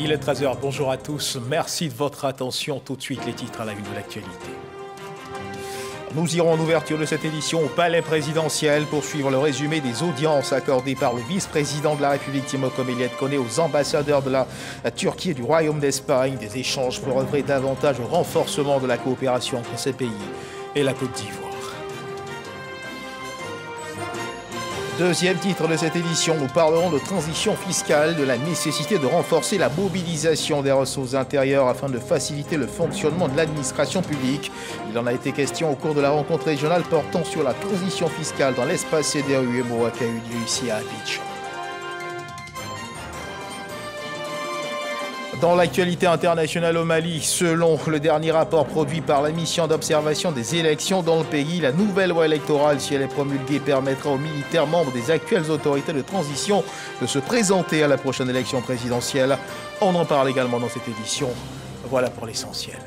Il est 13h, bonjour à tous, merci de votre attention. Tout de suite les titres à la une de l'actualité. Nous irons en ouverture de cette édition au Palais présidentiel pour suivre le résumé des audiences accordées par le vice-président de la République Timoko Melia-Kone aux ambassadeurs de la Turquie et du Royaume d'Espagne. Des échanges pour œuvrer davantage au renforcement de la coopération entre ces pays et la Côte d'Ivoire. Deuxième titre de cette édition, nous parlerons de transition fiscale, de la nécessité de renforcer la mobilisation des ressources intérieures afin de faciliter le fonctionnement de l'administration publique. Il en a été question au cours de la rencontre régionale portant sur la transition fiscale dans l'espace CEDEAO-UEMOA qui a eu lieu ici à Abidjan. Dans l'actualité internationale au Mali, selon le dernier rapport produit par la mission d'observation des élections dans le pays, la nouvelle loi électorale, si elle est promulguée, permettra aux militaires membres des actuelles autorités de transition de se présenter à la prochaine élection présidentielle. On en parle également dans cette édition. Voilà pour l'essentiel.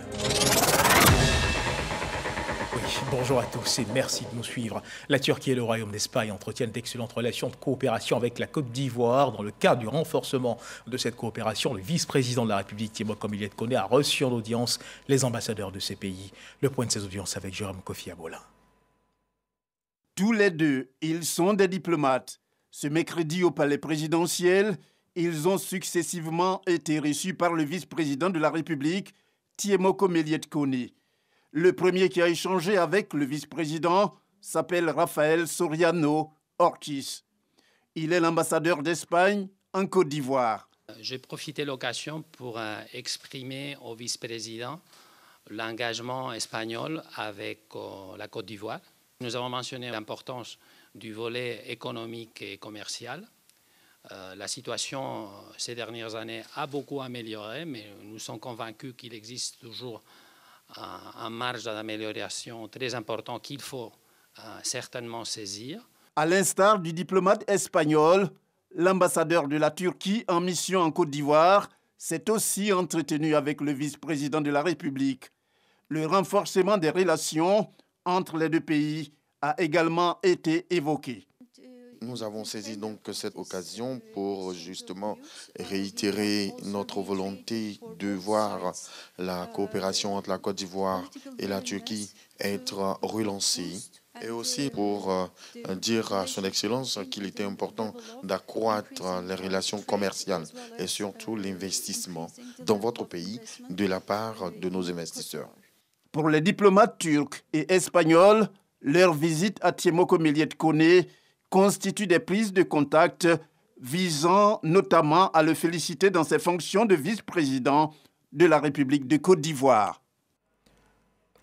Bonjour à tous et merci de nous suivre. La Turquie et le Royaume d'Espagne entretiennent d'excellentes relations de coopération avec la Côte d'Ivoire. Dans le cadre du renforcement de cette coopération, le vice-président de la République, Timoko Melia-Kone, a reçu en audience les ambassadeurs de ces pays. Le point de ces audiences avec Jérôme Kofi Abola. Tous les deux, ils sont des diplomates. Ce mercredi au palais présidentiel, ils ont successivement été reçus par le vice-président de la République, Timoko Melia-Kone. Le premier qui a échangé avec le vice-président s'appelle Rafael Soriano Ortiz. Il est l'ambassadeur d'Espagne en Côte d'Ivoire. J'ai profité de l'occasion pour exprimer au vice-président l'engagement espagnol avec la Côte d'Ivoire. Nous avons mentionné l'importance du volet économique et commercial. La situation ces dernières années a beaucoup amélioré, mais nous sommes convaincus qu'il existe toujours un marge d'amélioration très important qu'il faut certainement saisir. À l'instar du diplomate espagnol, l'ambassadeur de la Turquie en mission en Côte d'Ivoire s'est aussi entretenu avec le vice-président de la République. Le renforcement des relations entre les deux pays a également été évoqué. Nous avons saisi donc cette occasion pour justement réitérer notre volonté de voir la coopération entre la Côte d'Ivoire et la Turquie être relancée et aussi pour dire à son Excellence qu'il était important d'accroître les relations commerciales et surtout l'investissement dans votre pays de la part de nos investisseurs. Pour les diplomates turcs et espagnols, leur visite à Timoko Melia-Kone constitue des prises de contact visant notamment à le féliciter dans ses fonctions de vice-président de la République de Côte d'Ivoire.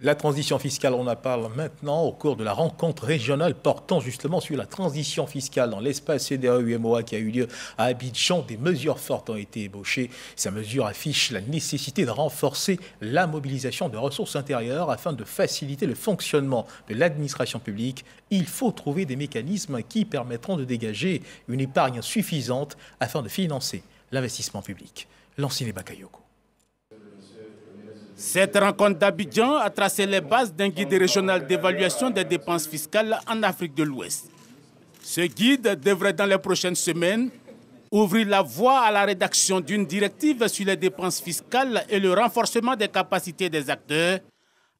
La transition fiscale, on en parle maintenant au cours de la rencontre régionale portant justement sur la transition fiscale dans l'espace CEDEAO-UEMOA qui a eu lieu à Abidjan. Des mesures fortes ont été ébauchées. Ces mesures affichent la nécessité de renforcer la mobilisation de ressources intérieures afin de faciliter le fonctionnement de l'administration publique. Il faut trouver des mécanismes qui permettront de dégager une épargne suffisante afin de financer l'investissement public. Lancine Bakayoko. Cette rencontre d'Abidjan a tracé les bases d'un guide régional d'évaluation des dépenses fiscales en Afrique de l'Ouest. Ce guide devrait dans les prochaines semaines ouvrir la voie à la rédaction d'une directive sur les dépenses fiscales et le renforcement des capacités des acteurs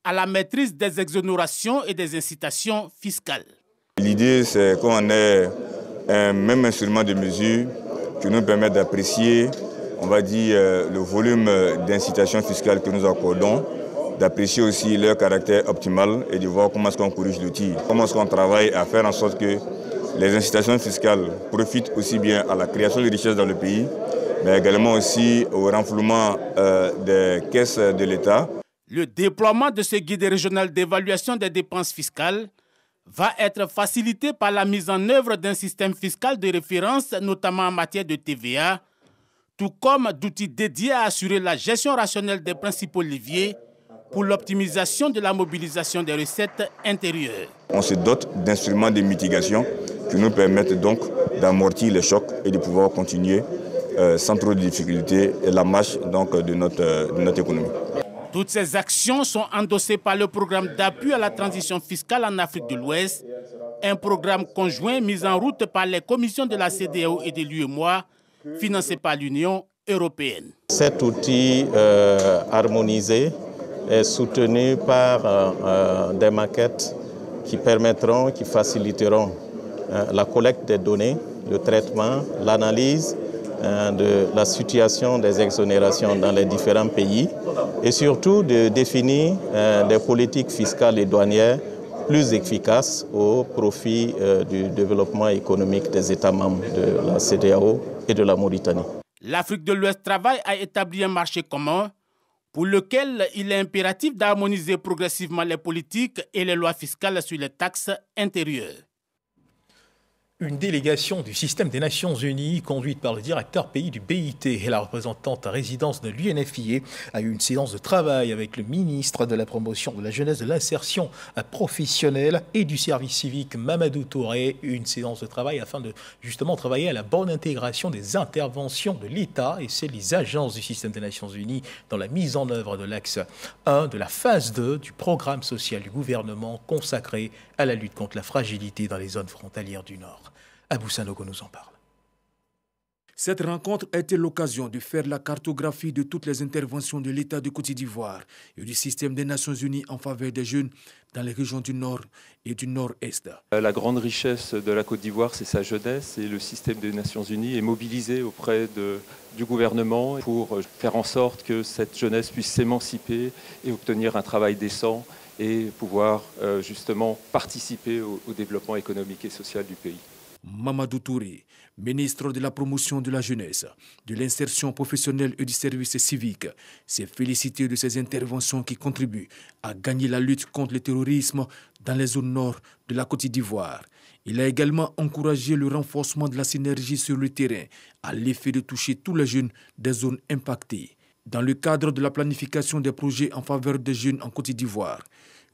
à la maîtrise des exonérations et des incitations fiscales. L'idée, c'est qu'on ait un même instrument de mesure qui nous permet d'apprécier, on va dire, le volume d'incitation fiscale que nous accordons, d'apprécier aussi leur caractère optimal et de voir comment est-ce qu'on corrige le tir. Comment est-ce qu'on travaille à faire en sorte que les incitations fiscales profitent aussi bien à la création de richesses dans le pays, mais également aussi au renflouement des caisses de l'État. Le déploiement de ce guide régional d'évaluation des dépenses fiscales va être facilité par la mise en œuvre d'un système fiscal de référence, notamment en matière de TVA, tout comme d'outils dédiés à assurer la gestion rationnelle des principaux leviers pour l'optimisation de la mobilisation des recettes intérieures. On se dote d'instruments de mitigation qui nous permettent donc d'amortir les chocs et de pouvoir continuer sans trop de difficultés la marche donc, de notre économie. Toutes ces actions sont endossées par le programme d'appui à la transition fiscale en Afrique de l'Ouest, un programme conjoint mis en route par les commissions de la CEDEAO et de l'UEMOA, financé par l'Union européenne. Cet outil harmonisé est soutenu par des maquettes qui permettront, qui faciliteront la collecte des données, le traitement, l'analyse de la situation des exonérations dans les différents pays et surtout de définir des politiques fiscales et douanières plus efficaces au profit du développement économique des États membres de la CEDEAO et de la Mauritanie. L'Afrique de l'Ouest travaille à établir un marché commun pour lequel il est impératif d'harmoniser progressivement les politiques et les lois fiscales sur les taxes intérieures. Une délégation du système des Nations Unies, conduite par le directeur pays du BIT et la représentante à résidence de l'UNFPA, a eu une séance de travail avec le ministre de la Promotion de la Jeunesse, de l'Insertion professionnelle et du Service civique, Mamadou Touré. Une séance de travail afin de justement travailler à la bonne intégration des interventions de l'État et celles des agences du système des Nations Unies dans la mise en œuvre de l'axe 1 de la phase 2 du programme social du gouvernement consacré à la lutte contre la fragilité dans les zones frontalières du Nord. Abou Sanogo nous en parle. Cette rencontre a été l'occasion de faire la cartographie de toutes les interventions de l'État de Côte d'Ivoire et du système des Nations Unies en faveur des jeunes dans les régions du Nord et du Nord-Est. La grande richesse de la Côte d'Ivoire, c'est sa jeunesse et le système des Nations Unies est mobilisé auprès du gouvernement pour faire en sorte que cette jeunesse puisse s'émanciper et obtenir un travail décent et pouvoir justement participer au développement économique et social du pays. Mamadou Touré, ministre de la Promotion de la Jeunesse, de l'Insertion professionnelle et du Service civique, s'est félicité de ces interventions qui contribuent à gagner la lutte contre le terrorisme dans les zones nord de la Côte d'Ivoire. Il a également encouragé le renforcement de la synergie sur le terrain à l'effet de toucher tous les jeunes des zones impactées. Dans le cadre de la planification des projets en faveur des jeunes en Côte d'Ivoire,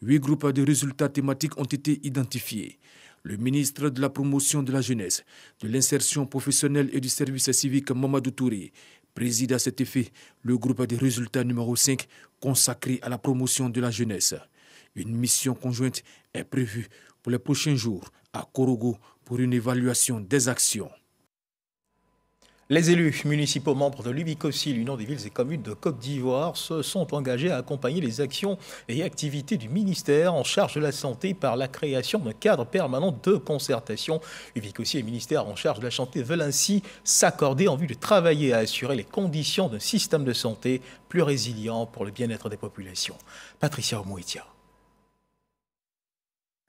8 groupes de résultats thématiques ont été identifiés. Le ministre de la Promotion de la Jeunesse, de l'Insertion professionnelle et du Service civique, Mamadou Touré, préside à cet effet le groupe de résultats numéro 5 consacré à la promotion de la jeunesse. Une mission conjointe est prévue pour les prochains jours à Korogo pour une évaluation des actions. Les élus municipaux membres de l'UVICOSI, l'Union des villes et communes de Côte d'Ivoire, se sont engagés à accompagner les actions et activités du ministère en charge de la santé par la création d'un cadre permanent de concertation. UVICOSI et le ministère en charge de la santé veulent ainsi s'accorder en vue de travailler à assurer les conditions d'un système de santé plus résilient pour le bien-être des populations. Patricia Omouitia.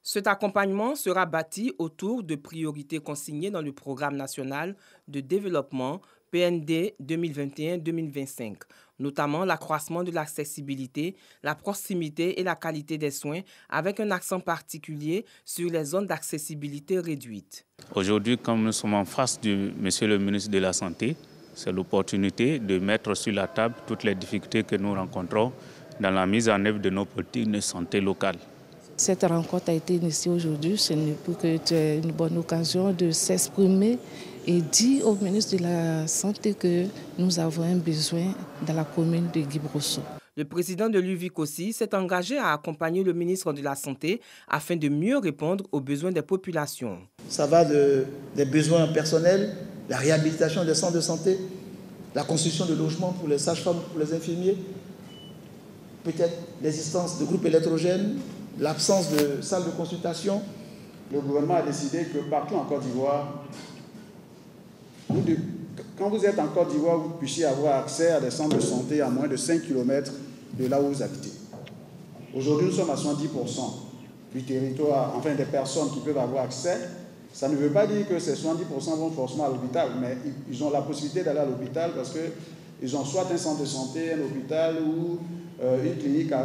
Cet accompagnement sera bâti autour de priorités consignées dans le Programme national de développement PND 2021-2025, notamment l'accroissement de l'accessibilité, la proximité et la qualité des soins, avec un accent particulier sur les zones d'accessibilité réduite. Aujourd'hui, comme nous sommes en face de Monsieur le ministre de la Santé, c'est l'opportunité de mettre sur la table toutes les difficultés que nous rencontrons dans la mise en œuvre de nos politiques de santé locales. Cette rencontre a été initiée aujourd'hui, ce n'est plus qu'une bonne occasion de s'exprimer et dire au ministre de la Santé que nous avons un besoin dans la commune de Guy-Brosso. Le président de l'UVICOSI s'est engagé à accompagner le ministre de la Santé afin de mieux répondre aux besoins des populations. Ça va des besoins personnels, la réhabilitation des centres de santé, la construction de logements pour les sages-femmes, pour les infirmiers, peut-être l'existence de groupes électrogènes, l'absence de salles de consultation. Le gouvernement a décidé que partout en Côte d'Ivoire, quand vous êtes en Côte d'Ivoire, vous puissiez avoir accès à des centres de santé à moins de 5 km de là où vous habitez. Aujourd'hui, nous sommes à 70% du territoire, enfin des personnes qui peuvent avoir accès. Ça ne veut pas dire que ces 70% vont forcément à l'hôpital, mais ils ont la possibilité d'aller à l'hôpital parce qu'ils ont soit un centre de santé, un hôpital ou une clinique à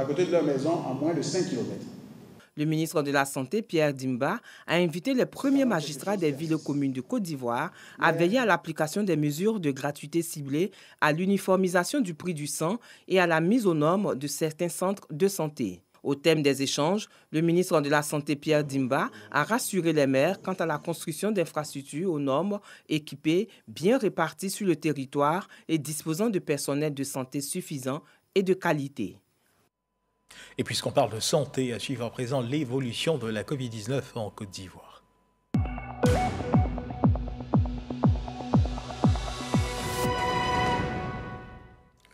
côté de leur maison à moins de 5 km. Le ministre de la Santé, Pierre Dimba, a invité les premiers magistrats des villes et communes de Côte d'Ivoire à veiller à l'application des mesures de gratuité ciblées, à l'uniformisation du prix du sang et à la mise aux normes de certains centres de santé. Au thème des échanges, le ministre de la Santé, Pierre Dimba, a rassuré les maires quant à la construction d'infrastructures aux normes équipées, bien réparties sur le territoire et disposant de personnel de santé suffisant et de qualité. Et puisqu'on parle de santé, à suivre à présent l'évolution de la Covid-19 en Côte d'Ivoire.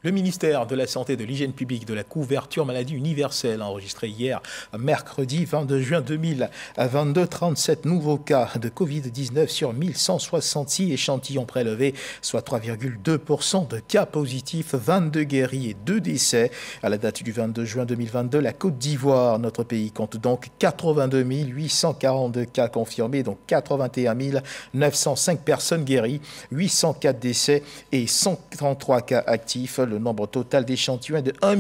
Le ministère de la Santé et de l'Hygiène publique de la couverture maladie universelle a enregistré hier, mercredi 22 juin 2022, 37 nouveaux cas de Covid-19 sur 1166 échantillons prélevés, soit 3,2% de cas positifs, 22 guéris et 2 décès. À la date du 22 juin 2022, la Côte d'Ivoire, notre pays, compte donc 82 842 cas confirmés, donc 81 905 personnes guéries, 804 décès et 133 cas actifs. Le nombre total d'échantillons est de 1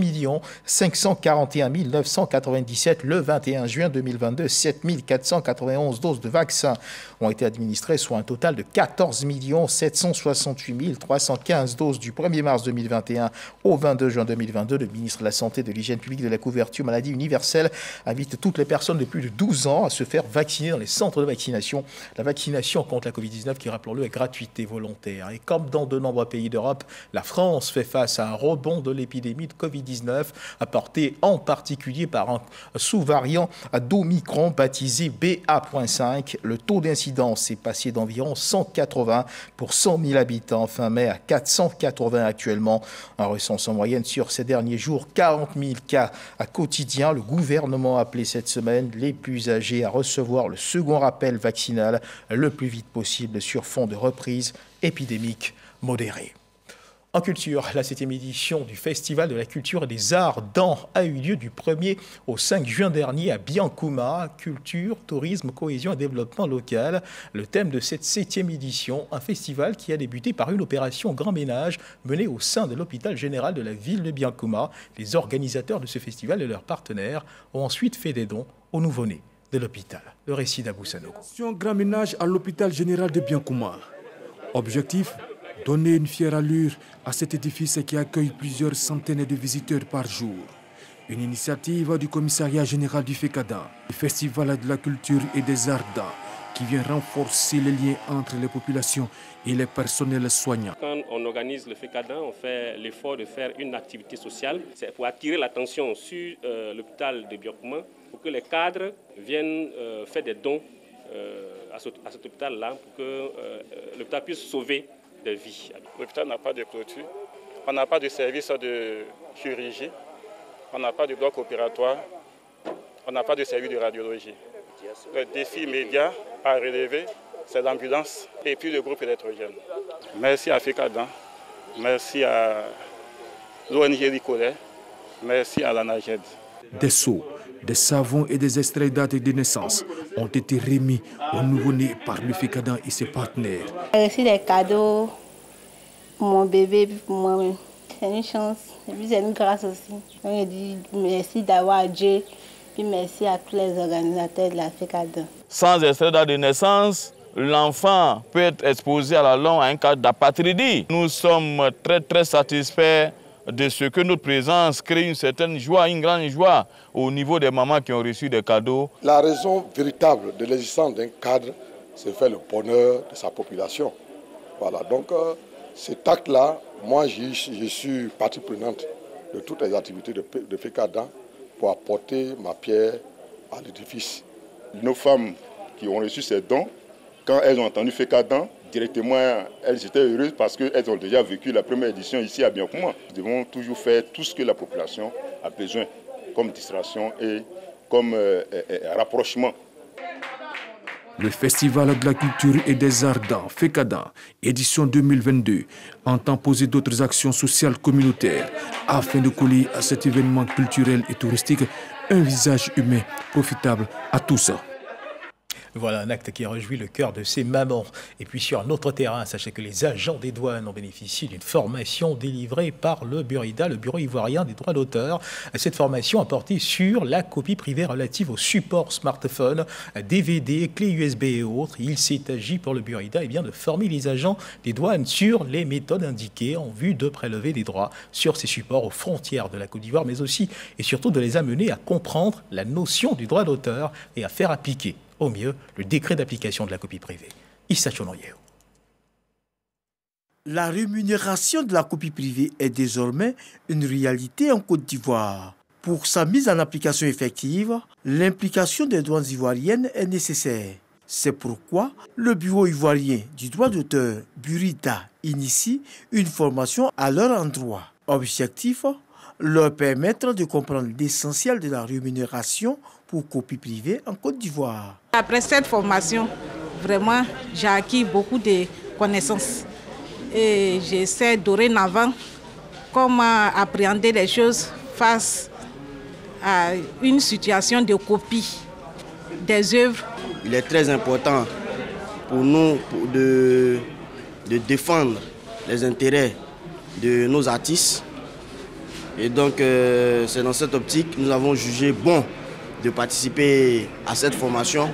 541 997 le 21 juin 2022. 7 491 doses de vaccins ont été administrées, soit un total de 14 768 315 doses du 1er mars 2021 au 22 juin 2022. Le ministre de la Santé et de l'Hygiène publique de la couverture maladie universelle invite toutes les personnes de plus de 12 ans à se faire vacciner dans les centres de vaccination. La vaccination contre la Covid-19, qui, rappelons-le, est gratuite et volontaire. Et comme dans de nombreux pays d'Europe, la France fait face à un rebond de l'épidémie de Covid-19, apporté en particulier par un sous-variant d'Omicron baptisé BA.5. Le taux d'incidence est passé d'environ 180 pour 100 000 habitants fin mai à 480 actuellement. On recense en moyenne sur ces derniers jours 40 000 cas quotidiens. Le gouvernement a appelé cette semaine les plus âgés à recevoir le second rappel vaccinal le plus vite possible sur fond de reprise épidémique modérée. En culture, la 7e édition du Festival de la culture et des arts d'An a eu lieu du 1er au 5 juin dernier à Biancouma. Culture, tourisme, cohésion et développement local. Le thème de cette 7e édition, un festival qui a débuté par une opération grand ménage menée au sein de l'hôpital général de la ville de Biancouma. Les organisateurs de ce festival et leurs partenaires ont ensuite fait des dons aux nouveau-nés de l'hôpital. Le récit d'Abou Sano. Grand ménage à l'hôpital général de Biancouma. Objectif: donner une fière allure à cet édifice qui accueille plusieurs centaines de visiteurs par jour. Une initiative du commissariat général du FECADA, le Festival de la culture et des arts d'An, qui vient renforcer les liens entre les populations et les personnels soignants. Quand on organise le FECADA, on fait l'effort de faire une activité sociale. C'est pour attirer l'attention sur l'hôpital de Biancouma, pour que les cadres viennent faire des dons à cet hôpital-là, pour que l'hôpital puisse sauver des vies. L'hôpital n'a pas de clôture, on n'a pas de service de chirurgie, on n'a pas de bloc opératoire, on n'a pas de service de radiologie. Le défi immédiat à relever, c'est l'ambulance et puis le groupe électrogène. Merci à FECADA, merci à l'ONG Ricolet, merci à l'ANAGED. Des seaux, des savons et des extraits datés de naissance ont été remis aux nouveau-nés par le FECADA et ses partenaires. J'ai reçu des cadeaux pour mon bébé et pour moi-même. C'est une chance et puis c'est une grâce aussi. Donc je dis merci d'avoir Dieu et merci à tous les organisateurs de la FECADA. Sans extrait date de naissance, l'enfant peut être exposé à la longue à un cas d'apatridie. Nous sommes très satisfaits de ce que notre présence crée une certaine joie, une grande joie au niveau des mamans qui ont reçu des cadeaux. La raison véritable de l'existence d'un cadre, c'est faire le bonheur de sa population. Voilà, donc cet acte-là, moi je suis partie prenante de toutes les activités de FECADA pour apporter ma pierre à l'édifice. Nos femmes qui ont reçu ces dons, quand elles ont entendu FECADA, directement, elles étaient heureuses parce qu'elles ont déjà vécu la première édition ici à Biancouma. Nous devons toujours faire tout ce que la population a besoin, comme distraction et comme rapprochement. Le Festival de la culture et des arts d'An, FECADA, édition 2022, entend poser d'autres actions sociales communautaires afin de coller à cet événement culturel et touristique un visage humain profitable à tous. Voilà un acte qui réjouit le cœur de ces mamans. Et puis sur un autre terrain, sachez que les agents des douanes ont bénéficié d'une formation délivrée par le BURIDA, le Bureau ivoirien des droits d'auteur. Cette formation a porté sur la copie privée relative aux supports smartphones, DVD, clés USB et autres. Il s'est agi pour le BURIDA de former les agents des douanes sur les méthodes indiquées en vue de prélever des droits sur ces supports aux frontières de la Côte d'Ivoire, mais aussi et surtout de les amener à comprendre la notion du droit d'auteur et à faire appliquer au mieux le décret d'application de la copie privée. Issa Chonoyeo. La rémunération de la copie privée est désormais une réalité en Côte d'Ivoire. Pour sa mise en application effective, l'implication des douanes ivoiriennes est nécessaire. C'est pourquoi le Bureau ivoirien du droit d'auteur, BURIDA, initie une formation à leur endroit. Objectif, leur permettre de comprendre l'essentiel de la rémunération pour copie privée en Côte d'Ivoire. Après cette formation, vraiment, j'ai acquis beaucoup de connaissances. Et j'essaie dorénavant comment appréhender les choses face à une situation de copie des œuvres. Il est très important pour nous de défendre les intérêts de nos artistes. Et donc, c'est dans cette optique que nous avons jugé bon de participer à cette formation.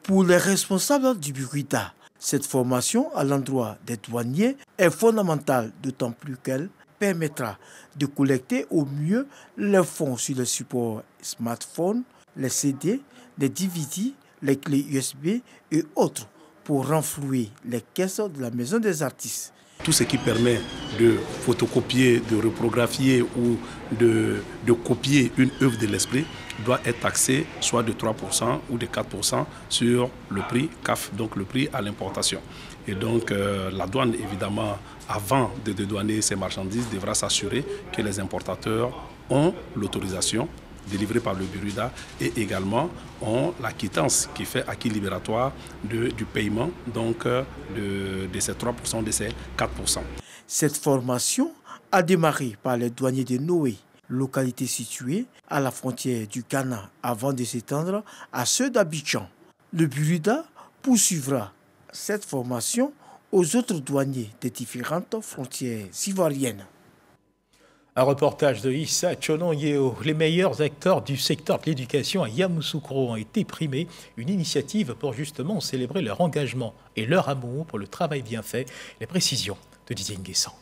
Pour les responsables du Burkina, cette formation à l'endroit des douaniers est fondamentale, d'autant plus qu'elle permettra de collecter au mieux les fonds sur les supports smartphones, les CD, les DVD, les clés USB et autres pour renflouer les caisses de la maison des artistes. Tout ce qui permet de photocopier, de reprographier ou de copier une œuvre de l'esprit doit être taxé soit de 3% ou de 4% sur le prix CAF, donc le prix à l'importation. Et donc la douane, évidemment, avant de dédouaner ces marchandises, devra s'assurer que les importateurs ont l'autorisation délivrée par le Burkina et également ont la quittance qui fait acquis libératoire du paiement donc de ces 3%, de ces 4%. Cette formation a démarré par les douaniers de Noé, localité située à la frontière du Ghana, avant de s'étendre à ceux d'Abidjan. Le Burkina poursuivra cette formation aux autres douaniers des différentes frontières ivoiriennes. Un reportage de Issa Chonon-Yeo. Les meilleurs acteurs du secteur de l'éducation à Yamoussoukro ont été primés. Une initiative pour justement célébrer leur engagement et leur amour pour le travail bien fait. Les précisions de Didier Nguessan.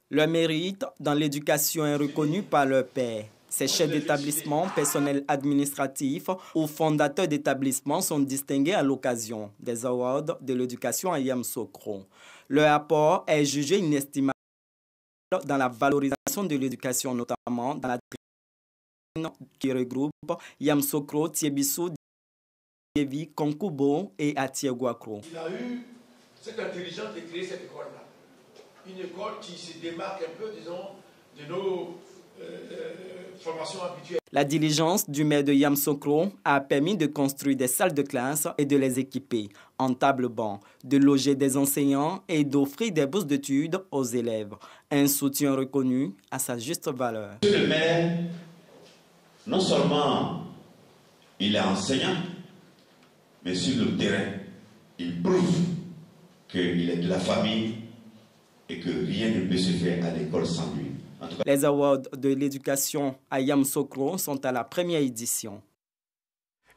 Leur mérite dans l'éducation est reconnu par leur père. Ces chefs d'établissement, personnel administratif ou fondateurs d'établissement sont distingués à l'occasion des awards de l'éducation à Yamoussoukro. Leur apport est jugé inestimable dans la valorisation de l'éducation, notamment dans la tribune qui regroupe Yamoussoukro, Tiebissou, Dievi, Konkubo et Atiegouakro. Il a eu cette intelligence de créer cette école-là. Une école qui se démarque un peu, disons, de nos formations habituelles. La diligence du maire de Yamoussoukro a permis de construire des salles de classe et de les équiper en table-banc, de loger des enseignants et d'offrir des bourses d'études aux élèves. Un soutien reconnu à sa juste valeur. Monsieur le maire, non seulement il est enseignant, mais sur le terrain, il prouve qu'il est de la famille et que rien ne peut se faire à l'école sans lui. Les awards de l'éducation à Yamoussoukro sont à la première édition.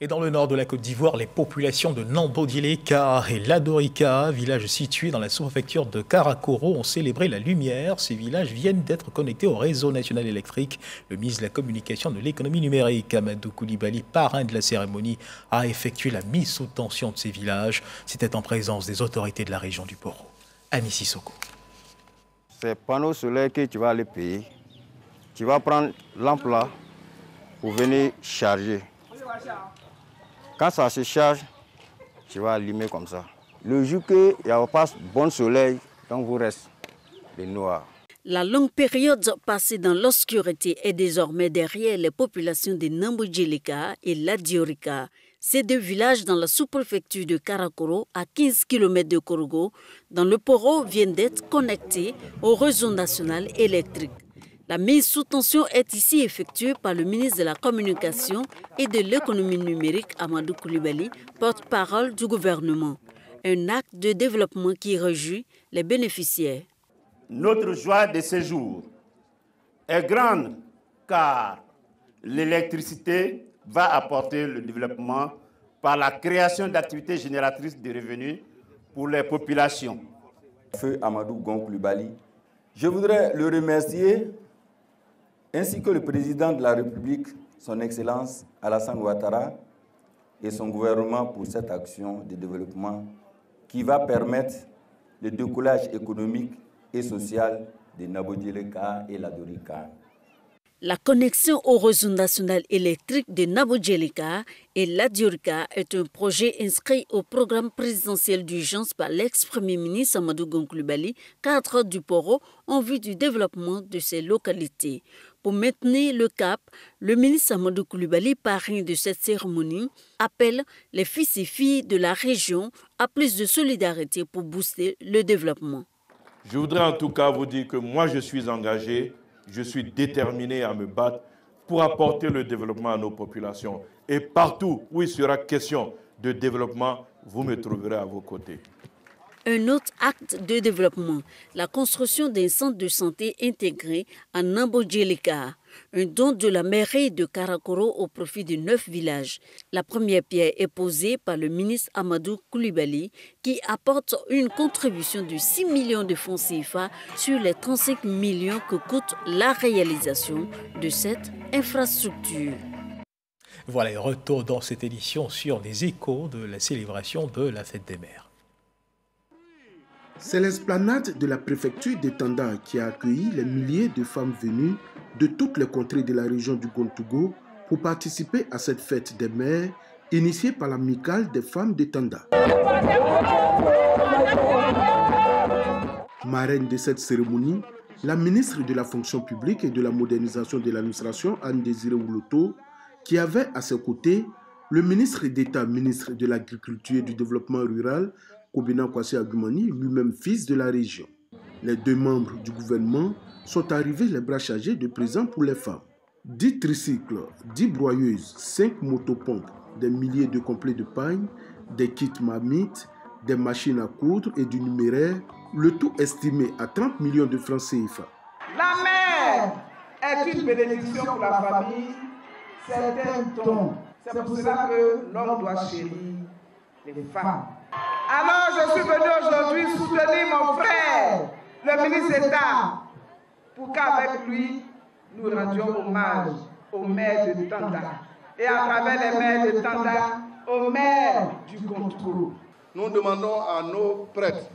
Et dans le nord de la Côte d'Ivoire, les populations de Nambodileka et Ladorika, villages situés dans la sous-préfecture de Karakoro, ont célébré la lumière. Ces villages viennent d'être connectés au réseau national électrique. Le ministre de la Communication et de l'économie numérique, Amadou Koulibaly, parrain de la cérémonie, a effectué la mise sous tension de ces villages. C'était en présence des autorités de la région du Poro. Ami Sissoko. Ces panneaux solaires que tu vas aller payer, tu vas prendre lampe là pour venir charger. Quand ça se charge, tu vas allumer comme ça. Le jour qu'il n'y a pas bon soleil, donc vous reste le noir. La longue période passée dans l'obscurité est désormais derrière les populations de Nambodileka et Ladorika. Ces deux villages dans la sous-préfecture de Karakoro, à 15 km de Korogo, dans le Poro, viennent d'être connectés au réseau national électrique. La mise sous tension est ici effectuée par le ministre de la Communication et de l'économie numérique, Amadou Koulibaly, porte-parole du gouvernement. Un acte de développement qui réjouit les bénéficiaires. Notre joie de ce jour est grande car l'électricité va apporter le développement par la création d'activités génératrices de revenus pour les populations. Feu Amadou Gon Koulibaly, je voudrais le remercier ainsi que le président de la République, son Excellence Alassane Ouattara et son gouvernement pour cette action de développement qui va permettre le décollage économique et social de Nambodileka et Ladorika. La connexion au réseau national électrique de Nambodjelika et l'Adiorika est un projet inscrit au programme présidentiel d'urgence par l'ex-premier ministre Amadou Gon Coulibaly, cadre du Poro, en vue du développement de ces localités. Pour maintenir le cap, le ministre Amadou Coulibaly, parrain de cette cérémonie, appelle les fils et filles de la région à plus de solidarité pour booster le développement. Je voudrais en tout cas vous dire que moi je suis engagé, je suis déterminé à me battre pour apporter le développement à nos populations. Et partout où il sera question de développement, vous me trouverez à vos côtés. Un autre acte de développement, la construction d'un centre de santé intégré à Nambodjelika, un don de la mairie de Karakoro au profit de 9 villages. La première pierre est posée par le ministre Amadou Coulibaly qui apporte une contribution de 6 millions de francs CFA sur les 35 millions que coûte la réalisation de cette infrastructure. Voilà, retour dans cette édition sur les échos de la célébration de la fête des mères. C'est l'esplanade de la préfecture de Tanda qui a accueilli les milliers de femmes venues de toutes les contrées de la région du Gontogo pour participer à cette fête des mères initiée par l'amicale des femmes de Tanda. Marraine de cette cérémonie, la ministre de la fonction publique et de la modernisation de l'administration, Anne Désiré Ouloto, qui avait à ses côtés le ministre d'État, ministre de l'Agriculture et du Développement rural, Kobina Kwasi Agumani, lui-même fils de la région. Les deux membres du gouvernement sont arrivés les bras chargés de présents pour les femmes. 10 tricycles, 10 broyeuses, 5 motopompes, des milliers de complets de pagne, des kits marmites, des machines à coudre et du numéraire, le tout estimé à 30 millions de francs CFA. La mère est une bénédiction pour la famille, c'est un don. C'est pour cela que l'homme doit chérir les femmes. Alors je suis venu aujourd'hui soutenir mon frère, le ministre d'État, pour qu'avec lui, nous rendions hommage aux mères de Tanda. Et à travers les mères de Tanda, aux mères du Gontogo. Nous demandons à nos prêtres,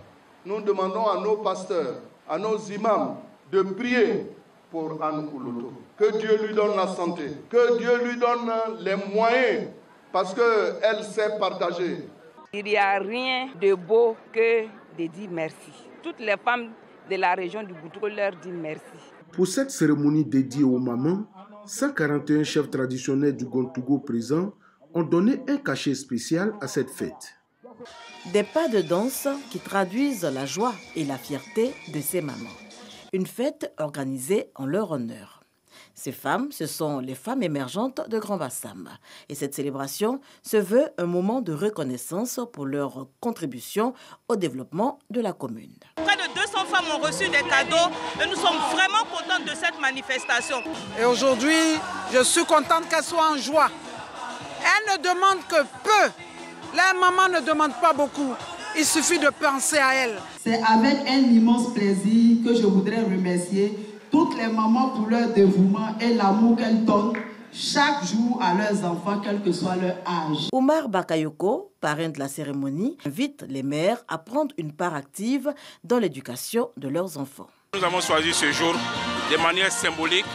nous demandons à nos pasteurs, à nos imams de prier pour Anne Ouloto. Que Dieu lui donne la santé, que Dieu lui donne les moyens, parce qu'elle sait partager. Il n'y a rien de beau que de dire merci. Toutes les femmes de la région du Gontogo leur disent merci. Pour cette cérémonie dédiée aux mamans, 141 chefs traditionnels du Gontogo présents ont donné un cachet spécial à cette fête. Des pas de danse qui traduisent la joie et la fierté de ces mamans. Une fête organisée en leur honneur. Ces femmes, ce sont les femmes émergentes de Grand Bassam. Et cette célébration se veut un moment de reconnaissance pour leur contribution au développement de la commune. Près de 200 femmes ont reçu des cadeaux et nous sommes vraiment contentes de cette manifestation. Et aujourd'hui, je suis contente qu'elles soient en joie. Elles ne demandent que peu. Les mamans ne demandent pas beaucoup. Il suffit de penser à elles. C'est avec un immense plaisir que je voudrais remercier toutes les mamans pour leur dévouement et l'amour qu'elles donnent chaque jour à leurs enfants, quel que soit leur âge. Oumar Bakayoko, parrain de la cérémonie, invite les mères à prendre une part active dans l'éducation de leurs enfants. Nous avons choisi ce jour de manière symbolique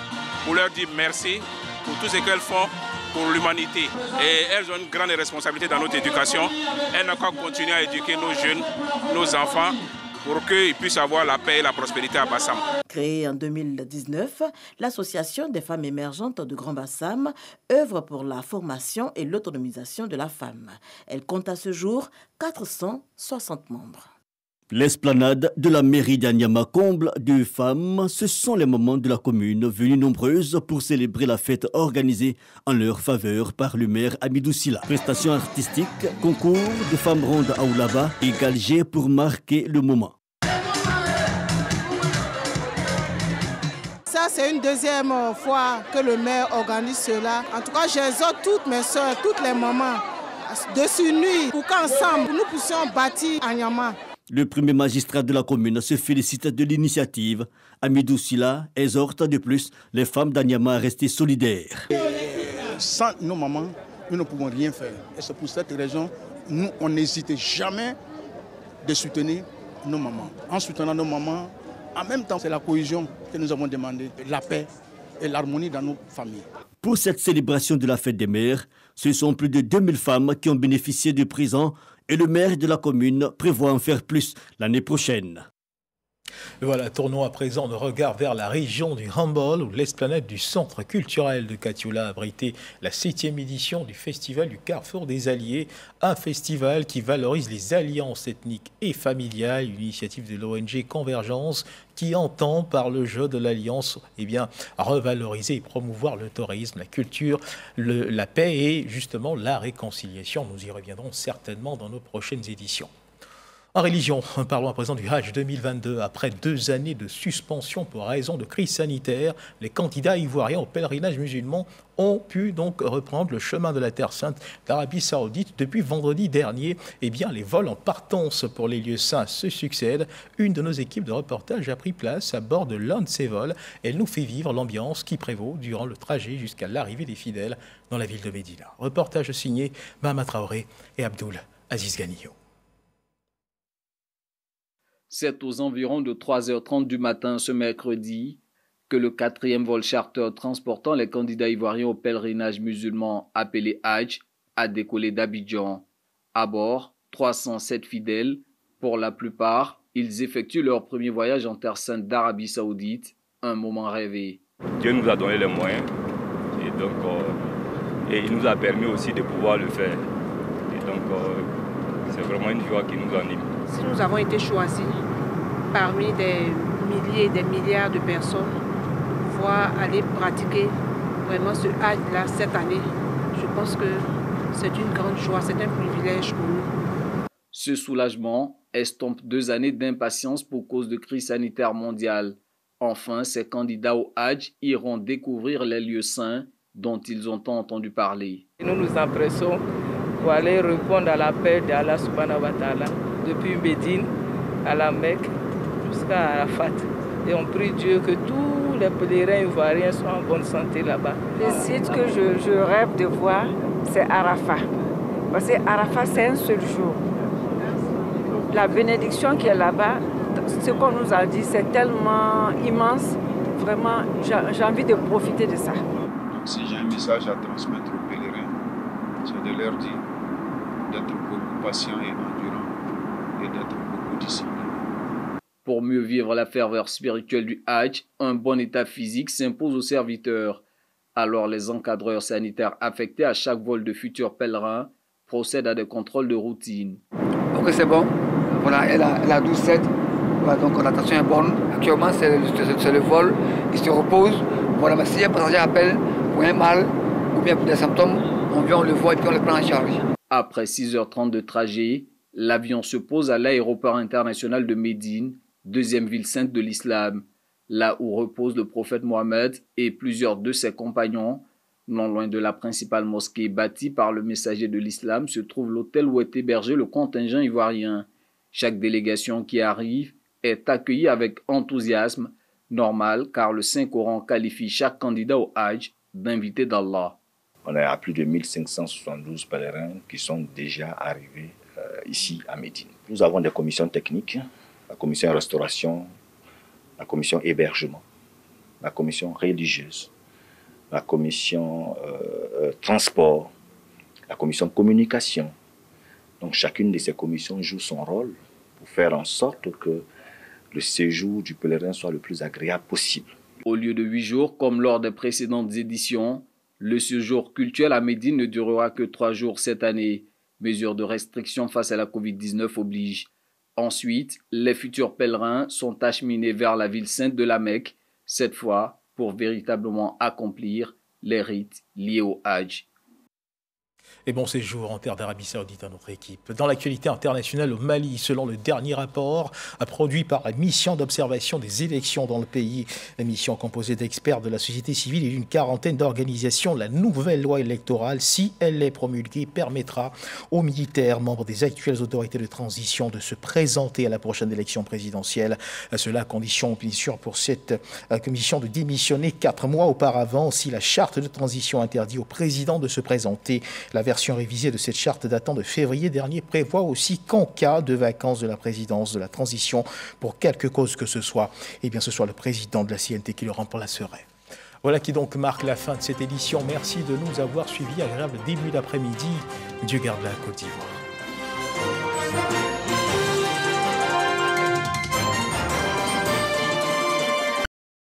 pour leur dire merci pour tout ce qu'elles font pour l'humanité. Et elles ont une grande responsabilité dans notre éducation. Elles n'ont qu'à continuer à éduquer nos jeunes, nos enfants, pour qu'ils puissent avoir la paix et la prospérité à Bassam. Créée en 2019, l'Association des femmes émergentes de Grand Bassam œuvre pour la formation et l'autonomisation de la femme. Elle compte à ce jour 460 membres. L'esplanade de la mairie d'Anyama comble de femmes, ce sont les mamans de la commune venues nombreuses pour célébrer la fête organisée en leur faveur par le maire Amidou Sila. Prestations artistiques, concours de femmes rondes à Oulaba et galgées pour marquer le moment. Ça, c'est une deuxième fois que le maire organise cela. En tout cas, j'exhorte toutes mes soeurs, toutes les mamans de s'unir pour qu'ensemble, nous puissions bâtir Anyama. Le premier magistrat de la commune se félicite de l'initiative. Amidou Sila exhorte de plus les femmes d'Anyama à rester solidaires. Sans nos mamans, nous ne pouvons rien faire. Et c'est pour cette raison, nous, on n'hésite jamais de soutenir nos mamans. En soutenant nos mamans, en même temps, c'est la cohésion que nous avons demandé, la paix et l'harmonie dans nos familles. Pour cette célébration de la fête des mères, ce sont plus de 2000 femmes qui ont bénéficié du présent et le maire de la commune prévoit en faire plus l'année prochaine. Voilà, tournons à présent le regard vers la région du Hambol, où l'esplanade du centre culturel de Katiula a abrité la 7e édition du festival du Carrefour des Alliés, un festival qui valorise les alliances ethniques et familiales, une initiative de l'ONG Convergence qui entend par le jeu de l'alliance revaloriser et promouvoir le tourisme, la culture, la paix et justement la réconciliation. Nous y reviendrons certainement dans nos prochaines éditions. En religion, parlons à présent du Hajj 2022. Après 2 années de suspension pour raison de crise sanitaire, les candidats ivoiriens au pèlerinage musulman ont pu donc reprendre le chemin de la Terre Sainte d'Arabie Saoudite. Depuis vendredi dernier, les vols en partance pour les lieux saints se succèdent. Une de nos équipes de reportage a pris place à bord de l'un de ces vols. Elle nous fait vivre l'ambiance qui prévaut durant le trajet jusqu'à l'arrivée des fidèles dans la ville de Médina. Reportage signé Mahama Traoré et Abdoul Aziz Ganio. C'est aux environs de 3h30 du matin ce mercredi que le 4e vol charter transportant les candidats ivoiriens au pèlerinage musulman appelé Hajj a décollé d'Abidjan. À bord, 307 fidèles. Pour la plupart, ils effectuent leur premier voyage en Terre Sainte d'Arabie Saoudite, un moment rêvé. Dieu nous a donné les moyens et il nous a permis aussi de pouvoir le faire. Et donc, c'est vraiment une joie qui nous anime. Si nous avons été choisis parmi des milliers et des milliards de personnes pour pouvoir aller pratiquer vraiment ce Hajj-là cette année, je pense que c'est une grande joie, c'est un privilège pour nous. Ce soulagement estompe 2 années d'impatience pour cause de crise sanitaire mondiale. Enfin, ces candidats au Hajj iront découvrir les lieux saints dont ils ont tant entendu parler. Nous nous empressons pour aller répondre à l'appel d'Allah subhanahu wa ta'ala depuis Médine à la Mecque jusqu'à Arafat. Et on prie Dieu que tous les pèlerins ivoiriens soient en bonne santé là-bas. Le site que je rêve de voir, c'est Arafat. Parce que Arafat, c'est un seul jour. La bénédiction qui est là-bas, ce qu'on nous a dit, c'est tellement immense. Vraiment, j'ai envie de profiter de ça. Donc si j'ai un message à transmettre aux pèlerins, c'est de leur dire d'être beaucoup patient et endurant et d'être beaucoup discipliné. Pour mieux vivre la ferveur spirituelle du Hajj, un bon état physique s'impose aux serviteurs. Alors les encadreurs sanitaires affectés à chaque vol de futurs pèlerins procèdent à des contrôles de routine. Ok, c'est bon. Voilà, elle a 12-7. Voilà, donc la tension est bonne. Actuellement, c'est le vol. Il se repose. Voilà, mais si un passager appelle pour un mal ou bien pour des symptômes, on vient, on le voit et puis on le prend en charge. Après 6h30 de trajet, l'avion se pose à l'aéroport international de Médine, 2e ville sainte de l'islam, là où repose le prophète Mohammed et plusieurs de ses compagnons. Non loin de la principale mosquée bâtie par le messager de l'islam se trouve l'hôtel où est hébergé le contingent ivoirien. Chaque délégation qui arrive est accueillie avec enthousiasme, normal car le Saint-Coran qualifie chaque candidat au Hajj d'invité d'Allah. On est à plus de 1572 pèlerins qui sont déjà arrivés ici à Médine. Nous avons des commissions techniques, la commission restauration, la commission hébergement, la commission religieuse, la commission transport, la commission communication. Donc chacune de ces commissions joue son rôle pour faire en sorte que le séjour du pèlerin soit le plus agréable possible. Au lieu de 8 jours, comme lors des précédentes éditions, le séjour cultuel à Médine ne durera que 3 jours cette année. Mesures de restriction face à la Covid-19 obligent. Ensuite, les futurs pèlerins sont acheminés vers la ville sainte de la Mecque, cette fois pour véritablement accomplir les rites liés au Hajj. Et bon séjour en terre d'Arabie Saoudite à notre équipe. Dans l'actualité internationale au Mali, selon le dernier rapport produit par la mission d'observation des élections dans le pays, la mission composée d'experts de la société civile et d'une quarantaine d'organisations, la nouvelle loi électorale, si elle est promulguée, permettra aux militaires, membres des actuelles autorités de transition, de se présenter à la prochaine élection présidentielle. Cela à condition, bien sûr, pour cette commission de démissionner 4 mois auparavant si la charte de transition interdit au président de se présenter. La version révisée de cette charte datant de février dernier prévoit aussi qu'en cas de vacance de la présidence de la transition pour quelque cause que ce soit, eh bien ce soit le président de la CNT qui le remplacerait. Voilà qui donc marque la fin de cette édition. Merci de nous avoir suivis. Agréable début d'après-midi. Dieu garde la Côte d'Ivoire.